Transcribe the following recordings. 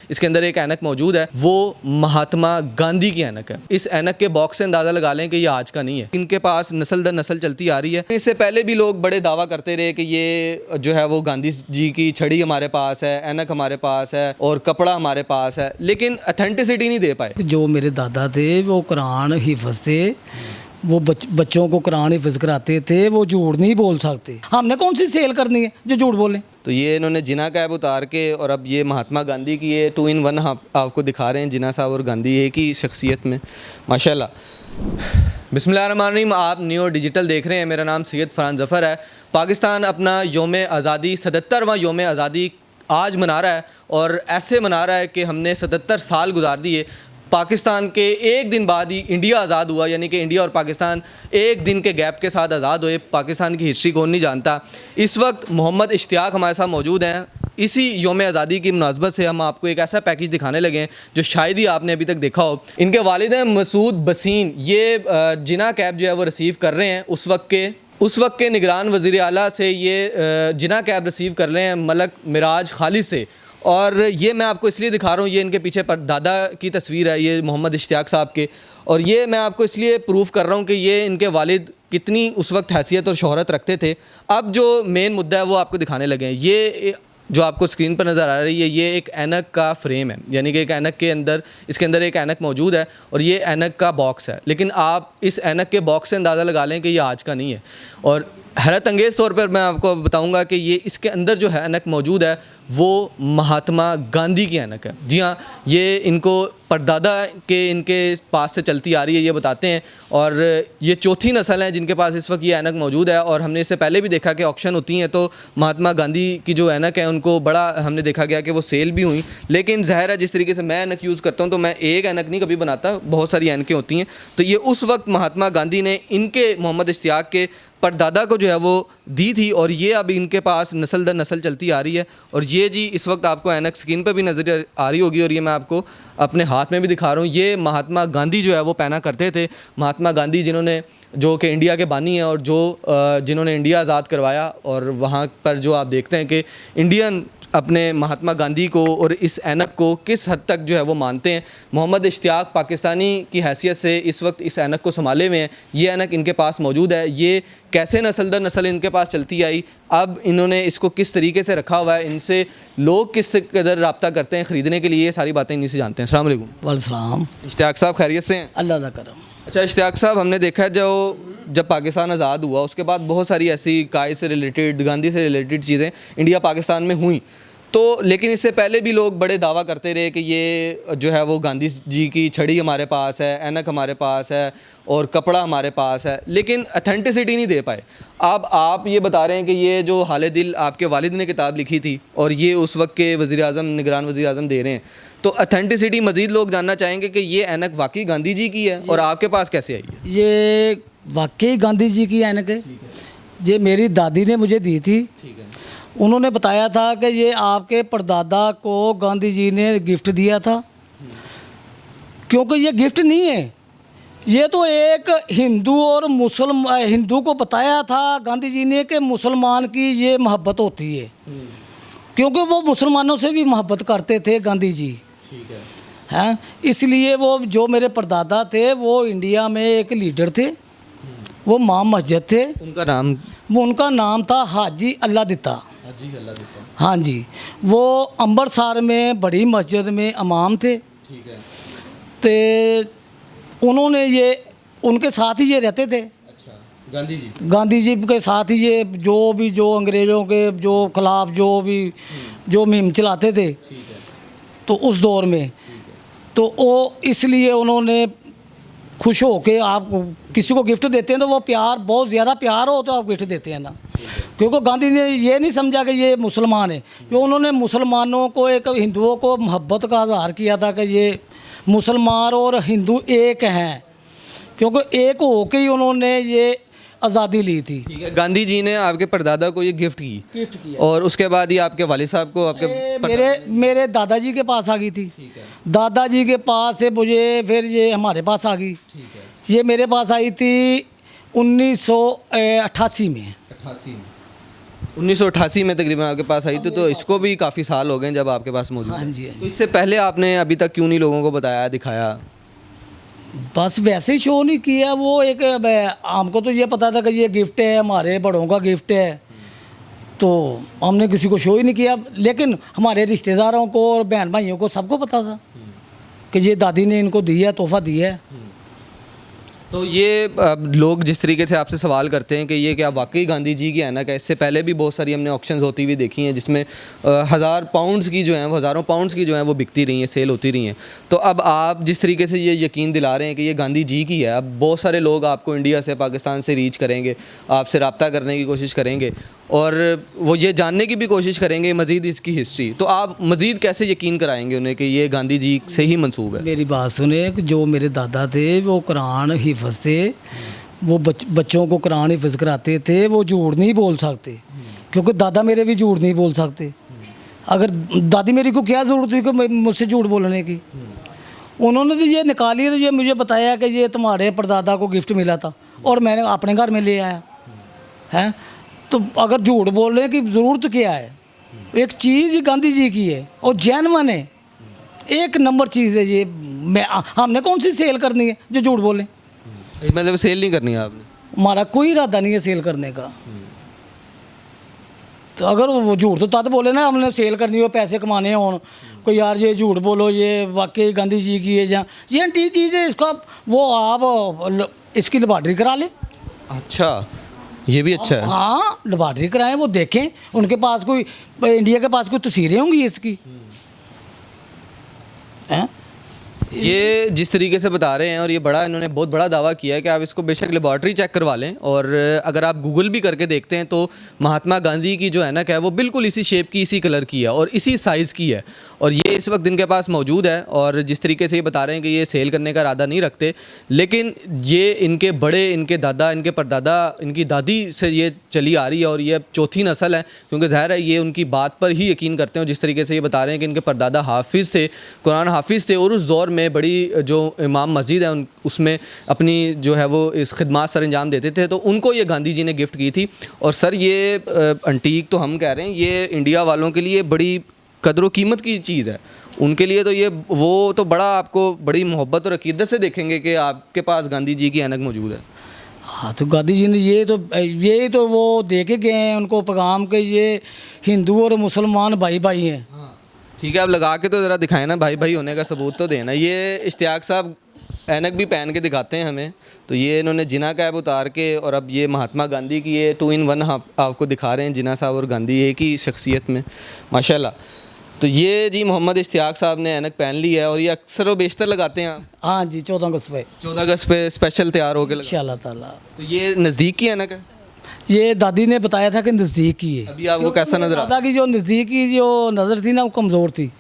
इसके अंदर एक ऐनक मौजूद है, वो महात्मा गांधी की ऐनक है। इस ऐनक के बॉक्स से अंदाज़ा लगा लें कि ये आज का नहीं है, इनके पास नस्ल दर नस्ल चलती आ रही है। इससे पहले भी लोग बड़े दावा करते रहे कि ये जो है वो गांधी जी की छड़ी हमारे पास है, ऐनक हमारे पास है और कपड़ा हमारे पास है, लेकिन अथेंटिसिटी नहीं दे पाए। जो मेरे दादा थे वो कुरान हिफ्ज़ थे, वो बच्चों को कुरान हिफ्ज़ कराते थे, वो झूठ नहीं बोल सकते। हमने कौन सी सेल करनी है जो झूठ बोले। तो ये इन्होंने जिना कैब उतार के और अब ये महात्मा गांधी की ये 2 in 1 आपको दिखा रहे हैं, जिना साहब और गांधी एक ही शख्सियत में, माशाल्लाह। बिस्मिल्लाहिर्रहमानिर्रहीम। आप न्यू डिजिटल देख रहे हैं। मेरा नाम सैयद फरहान ज़फ़र है। पाकिस्तान अपना योम आज़ादी 77वां योम आज़ादी आज मना रहा है और ऐसे मना रहा है कि हमने 77 साल गुजार दिए। पाकिस्तान के एक दिन बाद ही इंडिया आज़ाद हुआ, यानी कि इंडिया और पाकिस्तान एक दिन के गैप के साथ आज़ाद हुए। पाकिस्तान की हिस्ट्री कौन नहीं जानता। इस वक्त मोहम्मद इश्तियाक हमारे साथ मौजूद हैं। इसी योम आज़ादी की मुनासबत से हम आपको एक ऐसा पैकेज दिखाने लगे हैं जो शायद ही आपने अभी तक देखा हो। इनके वालिद हैं मसूद बसीन, ये जिना कैब जो है वो रिसीव कर रहे हैं। उस वक्त के निगरान वज़ीर आला से ये जिना कैब रिसीव कर रहे हैं मलक मिराज खालिद से। और ये मैं आपको इसलिए दिखा रहा हूँ, ये इनके पीछे दादा की तस्वीर है, ये मोहम्मद इश्तियाक साहब के। और ये मैं आपको इसलिए प्रूफ कर रहा हूँ कि ये इनके वालिद कितनी उस वक्त हैसियत और शोहरत रखते थे। अब जो मेन मुद्दा है वो आपको दिखाने लगे हैं। ये जो आपको स्क्रीन पर नज़र आ रही है, ये एक ऐनक का फ्रेम है, यानी कि एक ऐनक के अंदर, इसके अंदर एक ऐनक मौजूद है और ये ऐनक का बॉक्स है। लेकिन आप इस ऐनक के बॉक्स से अंदाज़ा लगा लें कि ये आज का नहीं है। और हैरत अंगेज़ तौर पर मैं आपको बताऊंगा कि ये इसके अंदर जो है ऐनक मौजूद है वो महात्मा गांधी की ऐनक है। जी हाँ, ये इनको परदादा के इनके पास से चलती आ रही है, ये बताते हैं। और ये चौथी नस्ल है जिनके पास इस वक्त ये ऐनक मौजूद है। और हमने इससे पहले भी देखा कि ऑक्शन होती हैं तो महात्मा गांधी की जो ऐनक है उनको बड़ा हमने देखा गया कि वो सेल भी हुई। लेकिन ज़ाहिर है जिस तरीके से मैं ऐनक यूज़ करता हूँ तो मैं एक ऐनक नहीं कभी बनाता, बहुत सारी ऐनकें होती हैं। तो ये उस वक्त महात्मा गांधी ने इनके मोहम्मद इश्तियाक के परदादा को जो है वो दी थी और ये अब इनके पास नस्ल दर नस्ल चलती आ रही है। और ये जी इस वक्त आपको ऐनक स्क्रीन पर भी नज़र आ रही होगी और ये मैं आपको अपने हाथ में भी दिखा रहा हूँ। ये महात्मा गांधी जो है वो पहना करते थे। महात्मा गांधी जिन्होंने, जो कि इंडिया के बानी हैं और जो जिन्होंने इंडिया आज़ाद करवाया। और वहाँ पर जो आप देखते हैं कि इंडियन अपने महात्मा गांधी को और इस ऐनक को किस हद तक जो है वो मानते हैं। मोहम्मद इश्तियाक पाकिस्तानी की हैसियत से इस वक्त इस ऐनक को संभाले हुए हैं। ये ऐनक इनके पास मौजूद है। ये कैसे नस्ल दर नस्ल इनके पास चलती आई, अब इन्होंने इसको किस तरीके से रखा हुआ है, इनसे लोग किस कदर रब्ता करते हैं ख़रीदने के लिए, ये सारी बातें इन्हीं से जानते हैं। अस्सलाम वालेकुम। वालेकुम। इश्तियाक साहब खैरियत से हैं? अल्लाह का करम। अच्छा इश्तियाक साहब, हमने देखा है जब पाकिस्तान आज़ाद हुआ उसके बाद बहुत सारी ऐसी कायद से रिलेटेड, गांधी से रिलेटेड चीज़ें इंडिया पाकिस्तान में हुई। तो लेकिन इससे पहले भी लोग बड़े दावा करते रहे कि ये जो है वो गांधी जी की छड़ी हमारे पास है, ऐनक हमारे पास है और कपड़ा हमारे पास है, लेकिन अथेंटिसिटी नहीं दे पाए। अब आप ये बता रहे हैं कि ये जो हाले दिल आपके वालिद ने किताब लिखी थी और ये उस वक्त के वज़ीर-ए-आज़म, निगरान वज़ीर-ए-आज़म दे रहे हैं, तो अथेंटिसिटी मज़ीद लोग जानना चाहेंगे कि ये ऐनक वाकई गांधी जी की है और आपके पास कैसे आई है? ये वाकई गांधी जी की ऐनक है। ये मेरी दादी ने मुझे दी थी। ठीक है। उन्होंने बताया था कि ये आपके परदादा को गांधी जी ने गिफ्ट दिया था। क्योंकि ये गिफ्ट नहीं है, ये तो एक हिंदू और हिंदू को बताया था गांधी जी ने कि मुसलमान की ये मोहब्बत होती है। क्योंकि वो मुसलमानों से भी मोहब्बत करते थे गांधी जी। ठीक है। हैं, इसलिए वो जो मेरे परदादा थे वो इंडिया में एक लीडर थे, वो इमाम मस्जिद थे। उनका नाम था हाजी अल्लाह दिता। हाँ जी, वो अमृतसर में बड़ी मस्जिद में इमाम थे। ठीक है। तो उन्होंने ये उनके साथ ही ये रहते थे। अच्छा, गांधी जी के साथ ही ये जो अंग्रेज़ों के जो खिलाफ जो मुहिम चलाते थे। ठीक है। तो उस दौर में तो वो इसलिए उन्होंने खुश हो के, आप किसी को गिफ्ट देते हैं तो वो प्यार, बहुत ज़्यादा प्यार हो तो आप गिफ्ट देते हैं ना। क्योंकि गांधी ने ये नहीं समझा कि ये मुसलमान है, क्योंकि उन्होंने मुसलमानों को, एक हिंदुओं को मोहब्बत का इज़हार किया था कि ये मुसलमान और हिंदू एक हैं। क्योंकि एक हो के ही उन्होंने ये आज़ादी ली थी। ठीक है। गांधी जी ने आपके परदादा को ये गिफ्ट किया और उसके बाद ही आपके वालिद साहब को आपके मेरे दादाजी के पास आ गई थी। ठीक है। दादाजी के पास से मुझे फिर ये हमारे पास आ गई। ठीक है। ये मेरे पास आई थी 1988 में। 88 में। 1988 में तकरीबन आपके पास आई थी, तो इसको भी काफ़ी साल हो गए जब आपके पास मौजूद हाँ है। जी, हाँ तो इससे पहले आपने अभी तक क्यों नहीं लोगों को बताया, दिखाया? बस वैसे ही शो नहीं किया। वो एक हमको तो ये पता था कि ये गिफ्ट है, हमारे बड़ों का गिफ्ट है, तो हमने किसी को शो ही नहीं किया। लेकिन हमारे रिश्तेदारों को और बहन भाइयों को सबको पता था कि ये दादी ने इनको दी है, तोहफा दिया है। तो ये लोग जिस तरीके से आपसे सवाल करते हैं कि ये क्या वाकई गांधी जी की ऐनक है, इससे पहले भी बहुत सारी हमने ऑक्शंस होती हुई देखी हैं जिसमें 1000 पाउंड्स की जो हैं, वो हज़ारों पाउंड्स की जो हैं वो बिकती रही हैं, सेल होती रही हैं। तो अब आप जिस तरीके से ये यकीन दिला रहे हैं कि ये गांधी जी की है, अब बहुत सारे लोग आपको इंडिया से, पाकिस्तान से रीच करेंगे, आपसे रब्ता करने की कोशिश करेंगे और वो ये जानने की भी कोशिश करेंगे मज़ीद इसकी हिस्ट्री। तो आप मज़ीद कैसे यकीन कराएंगे उन्हें कि ये गांधी जी से ही मंसूब है? मेरी बात सुने कि जो मेरे दादा थे वो कुरान हिफ्ज़ थे, वो बच्चों को कुरान हिफ्ज़ कराते थे, वो झूठ नहीं बोल सकते, क्योंकि दादा मेरे भी झूठ नहीं बोल सकते। अगर दादी मेरी को क्या ज़रूरत थी कि मुझसे झूठ बोलने की? उन्होंने तो ये निकाली, तो ये मुझे बताया कि ये तुम्हारे परदादा को गिफ्ट मिला था और मैंने अपने घर में ले आया है। तो अगर झूठ बोलने की ज़रूरत क्या है? एक चीज़ गांधी जी की है और जेन्युइन है, एक नंबर चीज़ है ये। हमने कौन सी सेल करनी है जो झूठ बोले? मतलब सेल नहीं करनी है आपने? हमारा कोई इरादा नहीं है सेल करने का। तो अगर वो झूठ तो तद बोले ना, हमने सेल करनी हो, पैसे कमाने हों, कोई यार ये झूठ बोलो ये वाकई गांधी जी की है, जहाँ ये एंटी चीज़ है, इसको वो आप इसकी लेबॉर्ट्री करा लें। अच्छा, ये भी अच्छा है। हाँ, लेबॉर्ट्री कराएं, वो देखें, उनके पास कोई, इंडिया के पास कोई तस्वीरें होंगी इसकी हैं? ये जिस तरीके से बता रहे हैं और ये बड़ा, इन्होंने बहुत बड़ा दावा किया है कि आप इसको बेशक लेबॉर्ट्री चेक करवा लें, और अगर आप गूगल भी करके देखते हैं तो महात्मा गांधी की जो ऐनक है वो बिल्कुल इसी शेप की, इसी कलर की है और इसी साइज़ की है, और ये इस वक्त इनके पास मौजूद है। और जिस तरीके से ये बता रहे हैं कि ये सेल करने का इरादा नहीं रखते, लेकिन ये इनके बड़े, इनके दादा, इनके परदादा, इनकी दादी से ये चली आ रही है और ये अब चौथी नस्ल है, क्योंकि ज़ाहिर है ये उनकी बात पर ही यकीन करते हैं। जिस तरीके से ये बता रहे हैं कि इनके परदादा हाफिज़ थे, कुरान हाफिज़ थे, और उस दौर में बड़ी जो इमाम मस्जिद है उसमें अपनी जो है वो इस खिदमत सर अंजाम देते थे, तो उनको ये गांधी जी ने गिफ्ट की थी। और सर ये अंटीक तो हम कह रहे हैं, ये इंडिया वालों के लिए बड़ी कदर व कीमत की चीज़ है, उनके लिए तो ये, वो तो बड़ा आपको बड़ी मोहब्बत और अकीदत से देखेंगे कि आपके पास गांधी जी की ऐनक मौजूद है। हाँ, तो गांधी जी ने ये तो वो दे के गए हैं उनको पैगाम के ये हिंदू और मुसलमान भाई भाई हैं। ठीक है, आप लगा के तो ज़रा दिखाएं ना, भाई भाई होने का सबूत तो देना। ये इश्तियाक साहब ऐनक भी पहन के दिखाते हैं हमें, तो ये इन्होंने जिना कैप उतार के, और अब ये महात्मा गांधी की ये 2 in 1 आपको दिखा रहे हैं, जिना साहब और गांधी एक ही शख्सियत में, माशाल्लाह। तो ये जी मोहम्मद इश्तियाक साहब ने ऐनक पहन ली है और ये अक्सर व बेशतर लगाते हैं। हाँ जी, 14 अगस्त पे 14 अगस्त पे स्पेशल तैयार होकर लगाते इंशाल्लाह ताला। हैं। तो ये नज़दीक की ऐनक है? ये दादी ने बताया था कि नज़दीक की है। अभी आपको कैसा नजर आ रहा दादा की जो नज़दीक की जो नज़र थी ना, वो कमज़ोर थी,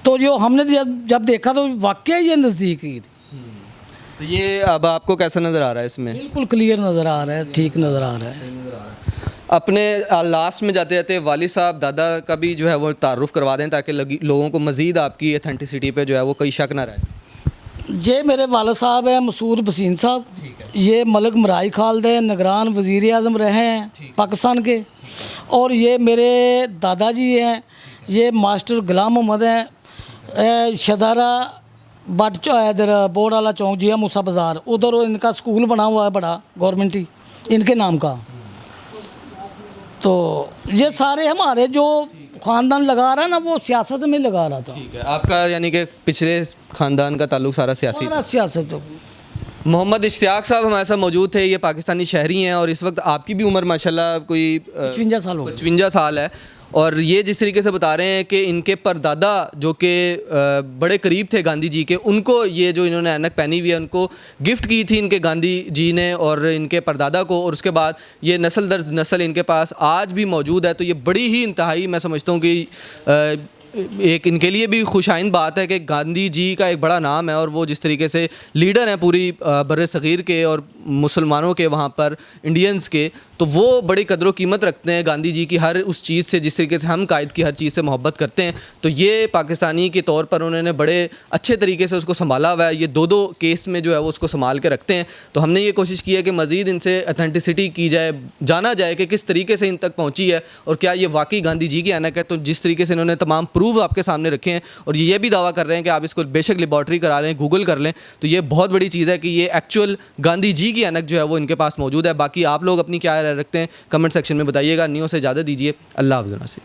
तो जो हमने जब देखा तो वाकई ये नज़दीक की थी। तो ये अब आपको कैसा नज़र आ रहा है इसमें? बिल्कुल क्लियर नज़र आ रहा है, ठीक नज़र आ रहा है। अपने लास्ट में जाते जाते वालिद साहब, दादा का भी जो है वो तारुफ करवा दें, ताकि लोगों को मज़ीद आपकी अथेंटिसिटी पे जो है वो कोई शक ना रहे। ये मेरे वालिद साहब हैं मसूद बसीन साहब, ये मलिक मराई खालिद हैं, निगरान वज़ीर आज़म रहे हैं पाकिस्तान के, और ये मेरे दादाजी हैं, ये मास्टर गुलाम मोहम्मद हैं, शदारा बट इधर बोर्ड वाला चौक जिया मूसा बाज़ार, उधर इनका स्कूल बना हुआ है बड़ा, गवर्नमेंट ही इनके नाम का। तो ये सारे हमारे जो ख़ानदान लगा रहा है ना, वो सियासत में लगा रहा था। ठीक है, आपका यानी कि पिछले ख़ानदान का ताल्लुक सारा सियासी। सारा सियासत। मोहम्मद इश्तियाक साहब हमारे साथ मौजूद थे, ये पाकिस्तानी शहरी हैं और इस वक्त आपकी भी उम्र माशाल्लाह कोई 55 साल हो गए। 55 साल है, और ये जिस तरीके से बता रहे हैं कि इनके परदादा जो कि बड़े करीब थे गांधी जी के, उनको ये जो इन्होंने ऐनक पहनी हुई है उनको गिफ्ट की थी इनके गांधी जी ने और इनके परदादा को, और उसके बाद ये नस्ल दर नस्ल इनके पास आज भी मौजूद है। तो ये बड़ी ही इंतहाई, मैं समझता हूँ कि एक इनके लिए भी खुशाइन बात है कि गांधी जी का एक बड़ा नाम है और वो जिस तरीके से लीडर हैं पूरी बर्रे सग़ीर के, और मुसलमानों के वहाँ पर, इंडियंस के, तो वो बड़ी कदर कीमत रखते हैं गांधी जी की हर उस चीज़ से, जिस तरीके से हम कायद की हर चीज़ से मोहब्बत करते हैं। तो ये पाकिस्तानी के तौर पर उन्होंने बड़े अच्छे तरीके से उसको संभाला हुआ है। ये दो दो केस में जो है वो उसको संभाल के रखते हैं। तो हमने ये कोशिश की है कि मज़ीद इनसे अथेंटिसिटी की जाए, जाना जाए कि किस तरीके से इन तक पहुँची है और क्या ये वाकई गांधी जी की ऐनक है। तो जिस तरीके से इन्होंने तमाम प्रूफ आपके सामने रखे हैं और ये भी दावा कर रहे हैं कि आप इसको बेशक लेबॉर्ट्री करा लें, गूगल कर लें, तो ये बहुत बड़ी चीज़ है कि ये एक्चुअल गांधी जी की ऐनक जो है वो इनके पास मौजूद है। बाकी आप लोग अपनी क्या राय रखते हैं कमेंट सेक्शन में बताइएगा। नियो से इजाज़त दीजिए। अल्लाह हाफ़िज़।